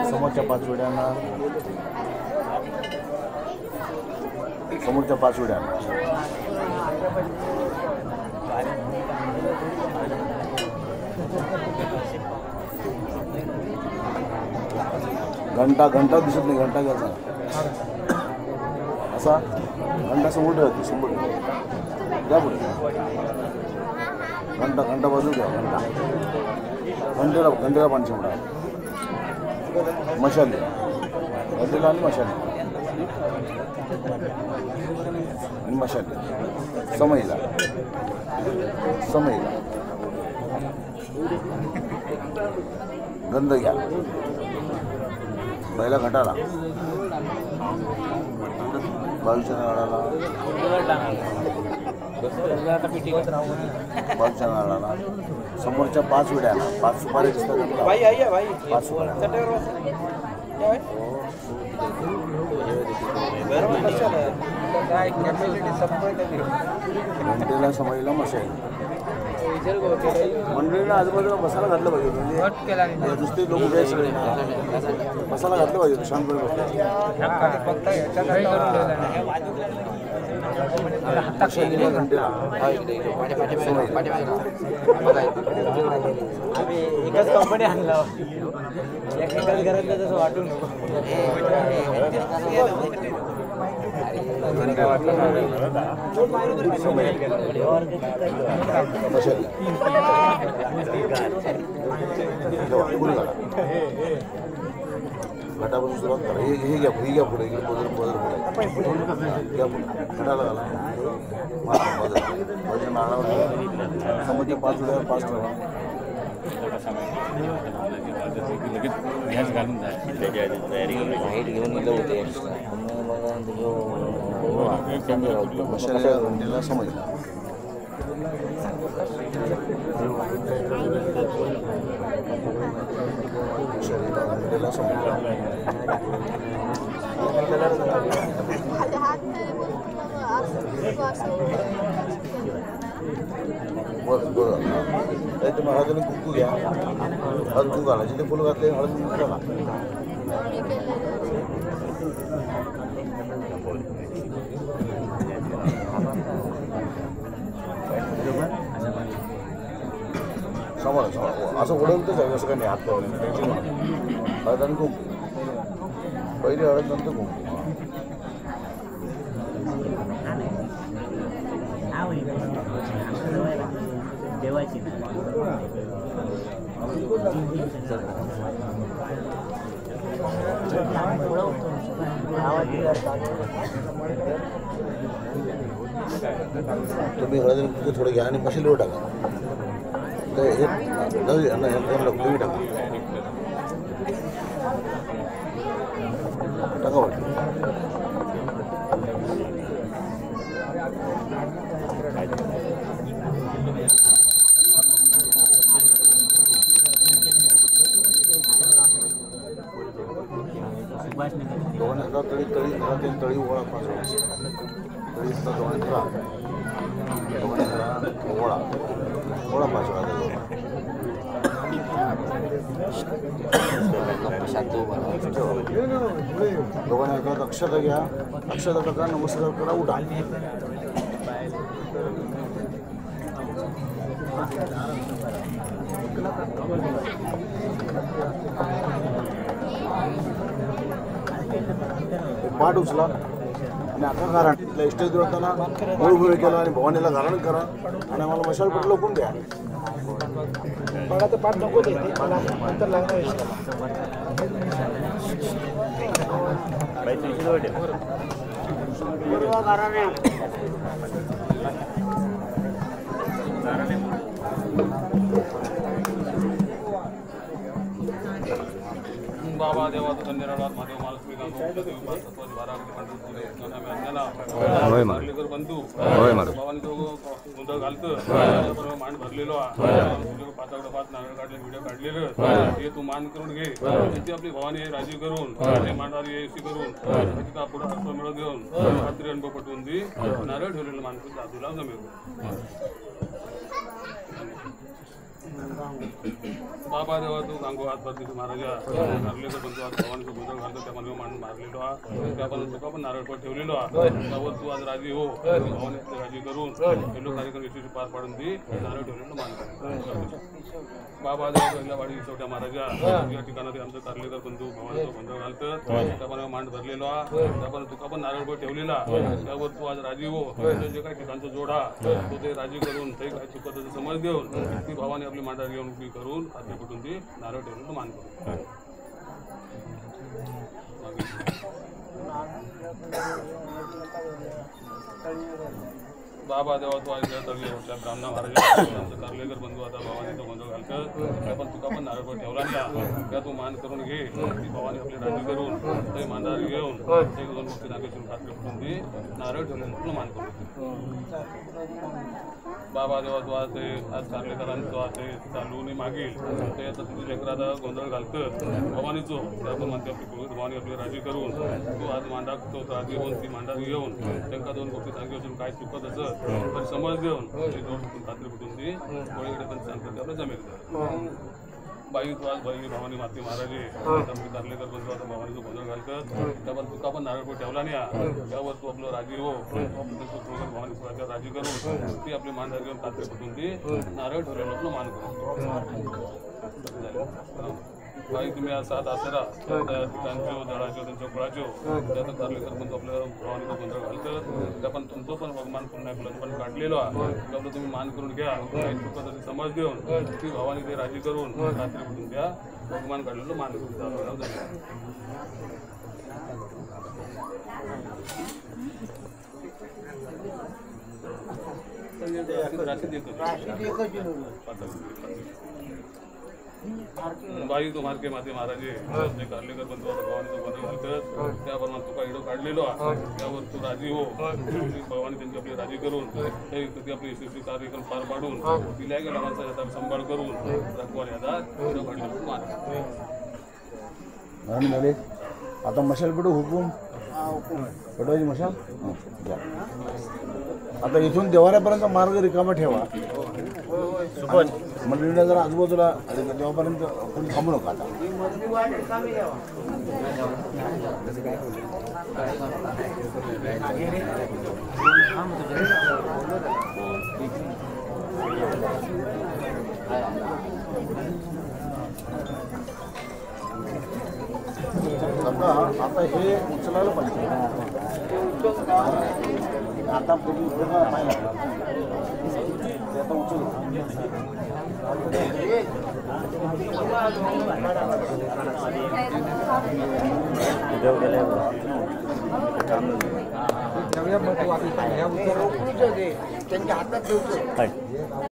समोरच्या 5 विड्यांना समोरच्या 5 विड्यांना घंटा घंटा दिसत नाही घंटा घ्यायचा असा घंटा समोर ठेवते समोर द्या पुढे घंटा घंटा बाजू घ्या घंटा घंटेला 500 मिळा मशाली घंटेला आणि मशाली समईला गंध घ्या पहिला घटाला 22 नारळाला 22 नारळाला समोरच्या 5 विड्याला 5 सुपारी दिसतात 5 सुपाऱ्या घंटेला समईला मशाली मंडळीला आजूबाजूला मसाला घातला पाहिजे म्हणजे दुसरे लोक उभे सगळे मसाला घातला पाहिजे शांतपणे घंटेला एकच कंपनी आणला एकाच घरातलं तसं वाटू नको घटापासून सुरुवात करा हे घ्या पुढे घ्या पुढे घटाला घाला नारळावर समोरच्या 5 विड्यावर 5 ठेवा घंटेला समजला घंटेला समजला तुम्ही हळद आणि कुंकू घ्या हळद कुंकू घाला जिथे फुलं घातले हळद कुंकू घाला समोर असं उडवतच आहे असं काही नाही हात टेन्शन हळद आणि कुंकू पहिले हळद नंतर कुंकू देवाची तुम्ही हळद थोडं घ्या आणि मशालीवर टाका तर हे तुम्ही टाका वाटतं दोघांना तळी तळी ओळा 5 तळी दोघांना ओळा 5 दोघांना एका अक्षता घ्या अक्षता टाका नमस्कार करा उठा पाठ उचला आणि आता गारण स्टेज देवताना गोळगोळ केला आणि भवानीला गारण करा आणि आम्हाला मशाल पेट लोकून द्या बघा तर पाठ नको देते मला नंतर लागणार बाबा देवा धन्यवाद महादेव महालक्ष्मी बंधू बाबांनी तो गोंधळ घालतं मान भरलेलो पाचाकडं 5 नारळ काढले व्हिडिओ काढलेलं ते तू मान करून घे त्याची आपली भवानी राजी करून मांडारी एसी करून तिथं पुढे हस्त मिळत घेऊन रात्री अनुभव पटवून दे नारळ ठेवलेलं मानसिक दादूला जमेल बाबा देवा तू गांगो हात भरती महाराजा मारलेलं बंधू आज भवानीचं गोंधळ घालतो त्या मानवी मांडून मारलेलो हा त्यापासून तुका पण नारळ पण ठेवलेलो हा त्यावर तू आज राजी हो भवानी राजी करून हेलो कार्यक्रम यशस्वी पार पाडून दे नारळ ठेवलेलं मानतो बाबा देवा पहिल्या वाडी छोट्या महाराजा या ठिकाणी आमचं कारलेकर बंधू भवानीचं गोंधळ घालतं त्यापासून मांड भरलेलो हा त्यापासून तुका पण नारळ पण ठेवलेला त्यावर तू आज राजी हो जे काही ठिकाणचा जोडा तो ते राजी करून ते काही चुकत समज देऊन ती भावाने आपली मांडा घेऊन उभी करून खाते कुठून ती नारळ ठेवून मान करू बाबा देवा तू आज तळीच्या ब्राह्मण महाराजा आमचं कारलेकर बंधू आता भवानीचा गोंधळ घालतं त्या पण तुका पण नारळ पण ठेवला नाही त्या तू मान करून घे ती भवानी आपली राजी करून ते मांडार घेऊन ते दोन गोष्टी नागेश्वर खाते कुठून ती नारळ ठेवलेलं तुला मान करू बाबा देवा तू आज ते आज कारलेकरांचं आज ते चालून मागील ते आता तुझी लेकराचा गोंधळ घालतं भवानीचो त्यातून म्हणते आपली भवानी आपली राजी करून तू आज मांडा तो राजी होऊन ती मांडा घेऊन त्यांना दोन गोष्टी सांगितून काय चुकत असं तर समज देऊन खात्री कुठून ती कोणीकडे पण सांगतात आपलं जमेल बाई तू आज बाई भवानी माती महाराजे कारलेकर बंधू आता भवानीचं गोंधळ घालतं त्यावर तुका पण नारळ ठेवला नाही त्यावर तू आपलं राजी हो भवानी सुराच्या राजी करून ती आपली मांडा घेऊन खात्री कुठून ती नारळ ठेवलेलं आपलं मान करू बाई तुम्ही आज सात आसरा त्यांच्या दळाचो त्यांच्या कुळाचो त्यात कारलेकर बंधू आपल्या भवानीचं गोंधळ घालतं त्या पण तुमचं पण भगवान पुन्हा पण काढलेलो त्यामुळे तुम्ही मान करून घ्या काही चुकत समज देऊन ती भवानी ते राजी करून खात्री कुठून द्या भगवान काढलेलं मान करून बाई तो मार्के माते महाराजे जे कारलेकर बंधू भवानीचं गोंधळ घालतात त्याप्रमाणे तुका इडो काढलेलो त्यावर तू राजी हो भवानी त्यांची आपली राजी करून ते आपली यशस्वी कार्यक्रम पार पाडून तिला गेला माणसा याचा सांभाळ करून रखवाल याचा इडो काढलेलो मान झाले आता मशाल पेटू हुकूम पेटवायची मशाल आता इथून देवाऱ्यापर्यंत मार्ग रिकामा ठेवा मंडळीला जर आजूबाजूला तेव्हापर्यंत कोणी थांबू नका आता आता हे उचलायला पाहिजे आता पूर्वी पाहिजे आता उचलू त्यांच्या हातात